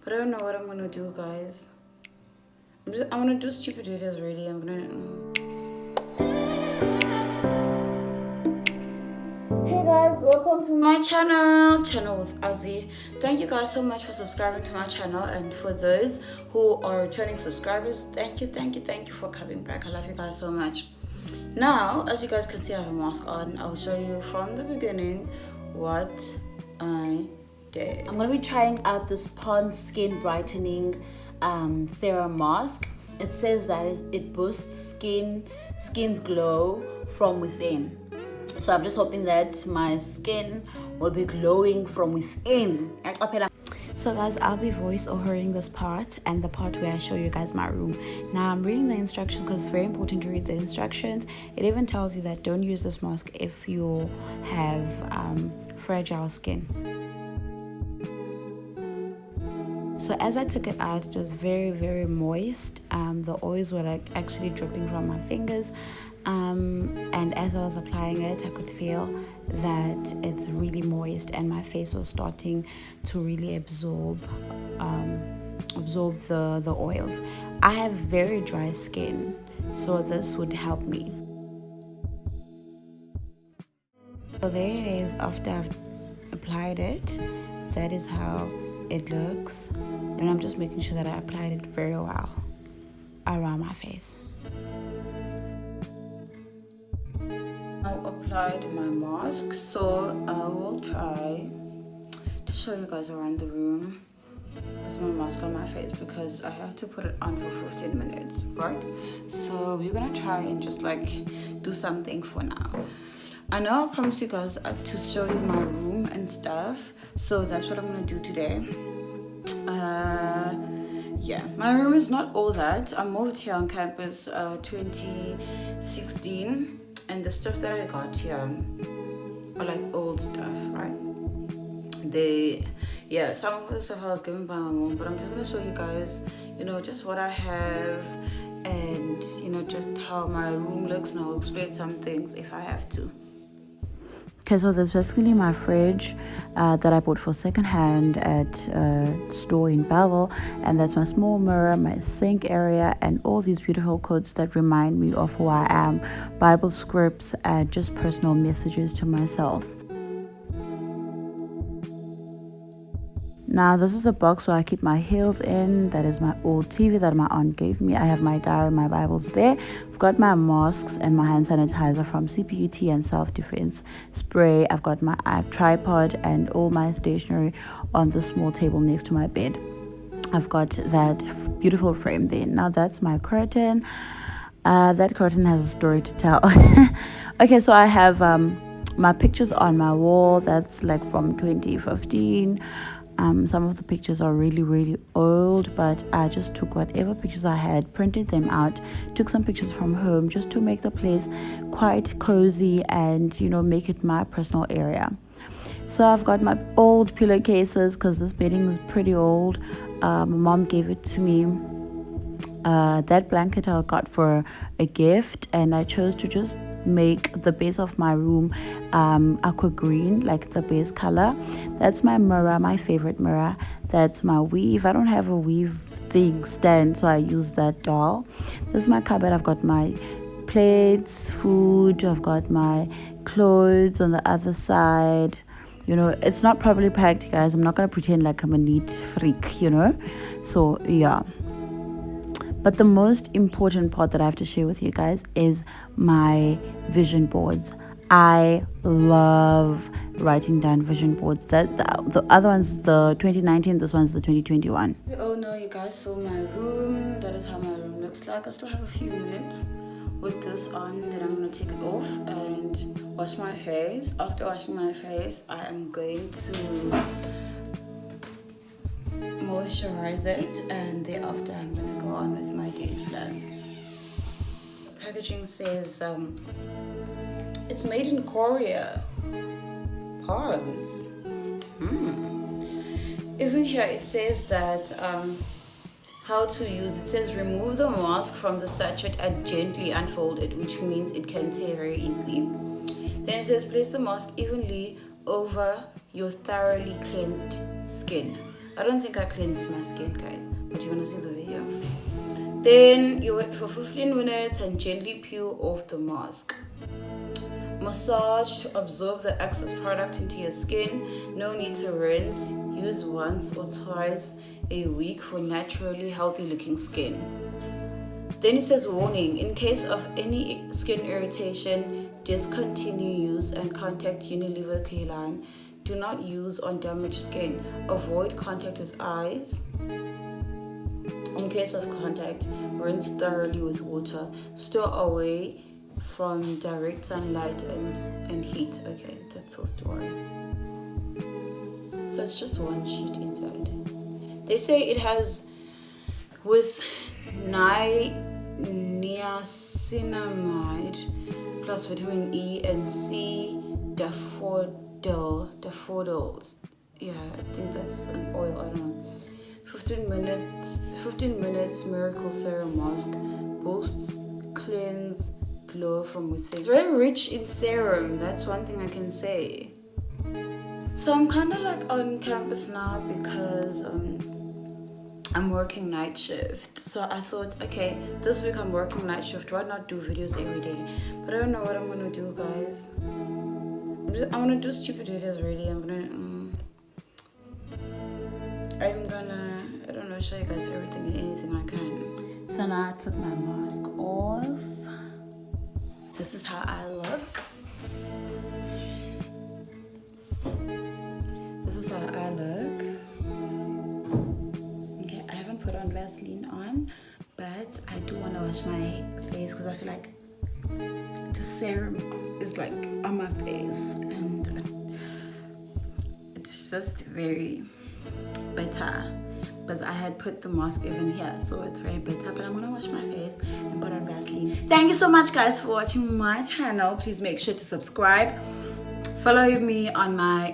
But I don't know what I'm gonna do, guys. I'm gonna do stupid videos already. Hey guys, welcome to my channel with Azzy. Thank you guys so much for subscribing to my channel, and for those who are returning subscribers, thank you for coming back. I love you guys so much. Now, as you guys can see, I have a mask on. I'll show you from the beginning what I did. I'm gonna be trying out this Pond's Skin Brightening Serum Mask. It says that it boosts skin's glow from within. So I'm just hoping that my skin will be glowing from within. So guys, I'll be voice-overing this part and the part where I show you guys my room. Now I'm reading the instructions because it's very important to read the instructions. It even tells you that don't use this mask if you have fragile skin. So as I took it out, it was very moist. The oils were like actually dripping from my fingers, and as I was applying it, I could feel that it's really moist and my face was starting to really absorb the oils. I have very dry skin, so this would help me. So there it is after I've applied it. That is how it looks, and I'm just making sure that I applied it very well around my face. I applied my mask, so I will try to show you guys around the room with my mask on my face because I have to put it on for 15 minutes, right? So we're gonna try and just like do something for now. I know I promised you guys to show you my room and stuff, so that's what I'm gonna do today. Yeah, my room is not all that. I moved here on campus 2016, and the stuff that I got here are like old stuff, right? Some of the stuff I was given by my mom, but I'm just gonna show you guys, just what I have and just how my room looks, and I'll explain some things if I have to. Okay, so that's basically my fridge that I bought for secondhand at a store in Belleville, and that's my small mirror, my sink area, and all these beautiful quotes that remind me of who I am, Bible scripts, and just personal messages to myself. Now this is the box where I keep my heels in. That is my old TV that my aunt gave me. I have my diary, my Bibles there. I've got my masks and my hand sanitizer from CPUT and self-defense spray. I've got my tripod and all my stationery on the small table next to my bed. I've got that beautiful frame there. Now that's my curtain. That curtain has a story to tell. Okay, so I have my pictures on my wall. That's like from 2015. Some of the pictures are really old, but I just took whatever pictures I had, printed them out, took some pictures from home just to make the place quite cozy and make it my personal area. So I've got my old pillowcases because this bedding is pretty old. My mom gave it to me. That blanket I got for a gift, and I chose to just make the base of my room aqua green, like the base color. That's my mirror, my favorite mirror. That's my weave. I don't have a weave thing stand, so I use that doll. This is my cupboard. I've got my plates, food. I've got my clothes on the other side. It's not properly packed, guys. I'm not gonna pretend like I'm a neat freak, so yeah. But the most important part that I have to share with you guys is my vision boards. I love writing down vision boards. The other one's the 2019, this one's the 2021. Oh no, you guys saw my room. That is how my room looks like. I still have a few minutes with this on, then I'm going to take it off and wash my face. After washing my face, I am going to moisturize it, and thereafter I'm gonna go on with my day's plans. The packaging says it's made in Korea. Pawns. Even here it says that how to use it. Says remove the mask from the sachet and gently unfold it, which means it can tear very easily. Then it says place the mask evenly over your thoroughly cleansed skin. I don't think I cleansed my skin, guys, but you want to see the video. Then you wait for 15 minutes and gently peel off the mask. Massage to absorb the excess product into your skin. No need to rinse. Use once or twice a week for naturally healthy looking skin. Then it says, warning, in case of any skin irritation, discontinue use and contact Unilever K-Line. Do not use on damaged skin. Avoid contact with eyes. In case of contact, rinse thoroughly with water. Store away from direct sunlight and heat. Okay, that's our story. So it's just one sheet inside. They say it has with niacinamide plus vitamin E and C, daffodils. Yeah, I think that's an oil, I don't know. 15 minutes miracle serum mask. Boosts, cleanse, glow from within. It's very rich in serum, that's one thing I can say. So I'm kind of like on campus now because I'm working night shift. So I thought, okay, this week I'm working night shift. Why not do videos every day? But I don't know what I'm gonna do, guys. I'm gonna do stupid videos really. I don't know, show you guys everything and anything I can. So now I took my mask off. This is how I look. This is how I look. Okay, I haven't put on Vaseline on, but I do want to wash my face because I feel like the serum is like on my face and it's just very better. Because I had put the mask even here, so it's very better. But I'm gonna wash my face and put on Vaseline. Thank you so much, guys, for watching my channel. Please make sure to subscribe. Follow me on my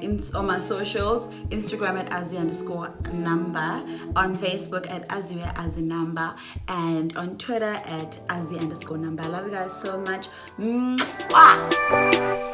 socials: Instagram at Azzy_number, on Facebook at Azzy_number, and on Twitter at Azzy_number. I love you guys so much. Mwah!